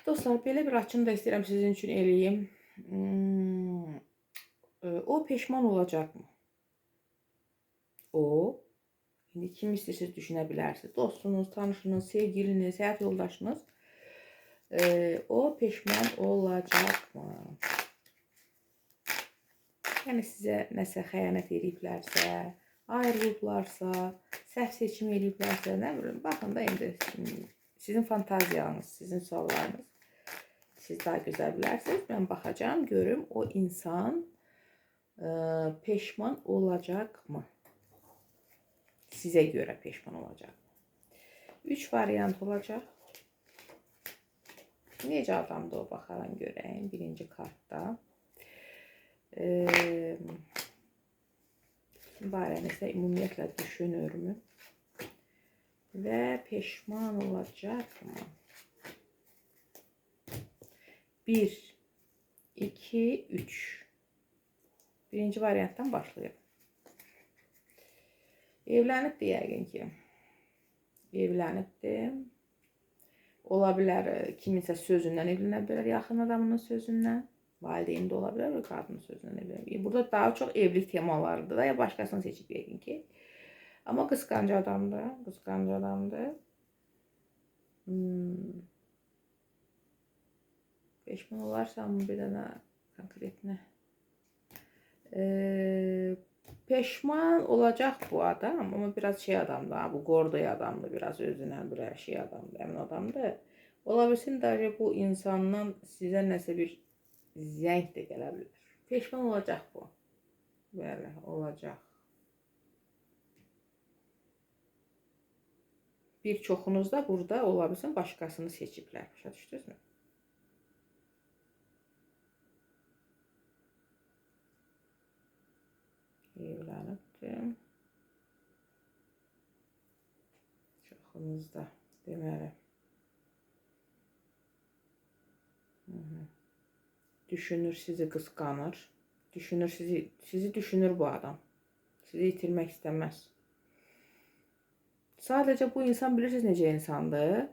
Dostlar, belə bir açım da istəyirəm sizin üçün eləyim. O peşman olacaqmı? O, indi kim istəyirsiniz düşünə bilərsiniz. Dostunuz, tanışınız, sevgiliniz, həyat yoldaşınız. O peşman olacaqmı? Yəni sizə nəsə xəyanət ediblərsə, ayrılıblarsa, səhv seçim ediblərsə, nə bilim, baxın da indi sizin fantaziyanız, sizin suallarınız. Siz daha gözəl bilərsiniz. Mən baxacağım, görüm o insan peşman olacaqmı? Sizə görə peşman olacaq. 3 variant olacaq. Necə adamdır o, baxaran görəyim birinci kartda. Barənizdə ümumiyyətlə düşünürmü? Və peşman olacaqmı? 1, 2, 3. Birinci variantdan başlayalım. Evlənibdir yəqin ki. Evlənibdir. Ola bilər kiminsə sözündən evlənə bilər, yaxın adamının sözündən. Valideyn də ola bilər, qadının sözündən evlənə bilər. Burada daha çox evlilik temalarıdır da, ya başqasını seçib yəqin ki. Amma qısqancı adamdır, qısqancı adamdır. Peşman olarsanmı bir dənə konkretne? Peşman olacaq bu adam, amma biraz şey adamdır, bu qordoy adamdır, biraz özündən bir şey adamdır, əmin adamdır. Ola bilsin də bu insandan sizə nəsə bir zəng də gələ bilər. Peşman olacaq bu. Bəli, olacaq. Bir çoxunuz da burada ola bilsin başqasını seçiblər. Başa düşdünüzmü? Evlənibdir. Çoxunuzda deməli. Düşünür, sizi qısqanır. Düşünür, sizi düşünür bu adam. Sizi itirmək istəməz. Sadəcə bu insan bilirsiniz necə insandır.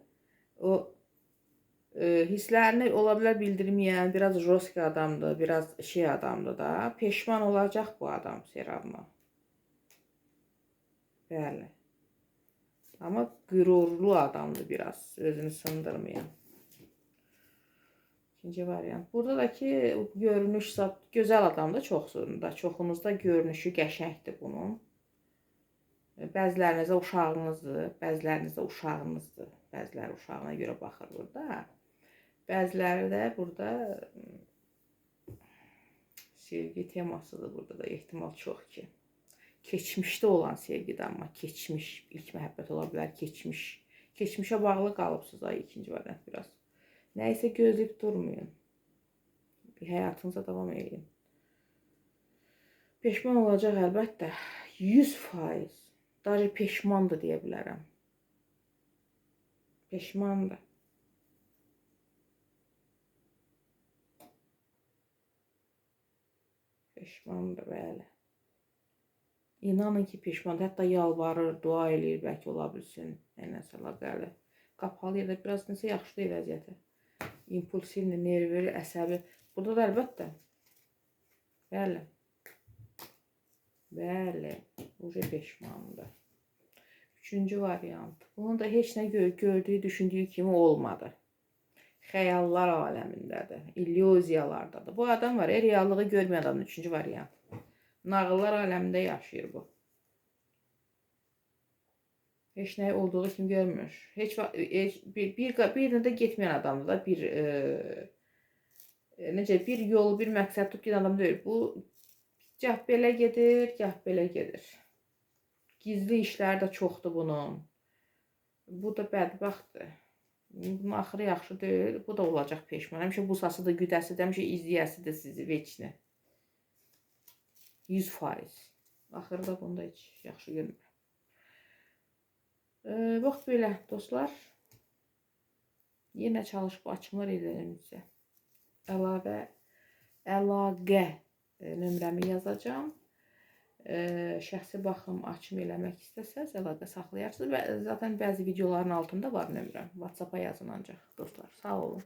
O hisslərini ola bilər bildirməyən, biraz jostki adamdır, biraz şey adamdır da. Peşman olacaq bu adam Serapma. Bəli. Amma qürurlu adamdır biraz, özünü sındırmayan. İkinci variant. Burada da ki görünüş gözəl adamdır çoxsunda. Çoxunuzda görünüşü qəşəngdir bunun. Bəzilərinizə uşağınızdır, bəzilərinizə uşağınızdır. Bəziləri uşağına görə baxır burada. Bəziləri də burada sevgi temasıdır burada da ehtimal çox ki. Keçmişdə olan sevgidir, amma keçmiş, ilk məhəbbət ola bilər, keçmiş. Keçmişə bağlı qalıbsınız ay ikinci variant biraz. Nəysə gözləyib durmayın. Bir həyatınıza davam edin. Peşman olacaq əlbəttə. 100%. Daha peşmandır deyə bilərəm. Peşmandır. Peşmandır, bəli. İnanın ki peşmandır. Hətta yalvarır, dua eləyir, bəlkə ola bilsin. Nəsə əlaqəli. Qapalı yerdə biraz nəsə yaxşı deyil vəziyyəti. İmpulsivli, nervli, əsəbi. Burada da əlbəttə. Bəli. Bəli. Uca peşmandır. Üçüncü variant. Bunun da heç nə gördüyü, düşündüyü kimi olmadı. Xəyallar aləmindədir. İllüziyalardadır. Bu adam var, reallığı görməyən adamın üçüncü variant. Nağıllar aləmində yaşayır bu. Heç nə olduğu kimi görmür. Bir də getməyən adamdır da. Necə bir yolu, bir məqsəd tutub gedən adam deyil. Bu gah belə gedir, gah belə gedir. Gizli işləri də çoxdur bunun. Bu da bədbəxtdir. Bunun axırı yaxşı deyil. Bu da olacaq peşman. Həmişə bu sasıdır, güdəsidir, həmişə izləyəsidir sizi veçini. 100%. Axırda bunda heç yaxşı görmür. Bax belə dostlar. Yenə çalışıb açımlar edəcəm sizə. Əlaqə nömrəmi yazacağım. Şəxsi baxım açım eləmək istəsəz əlaqə saxlayarsınız. Zaten bəzi videoların altında var nömrəm. WhatsApp-a yazın ancaq dostlar. Sağ olun.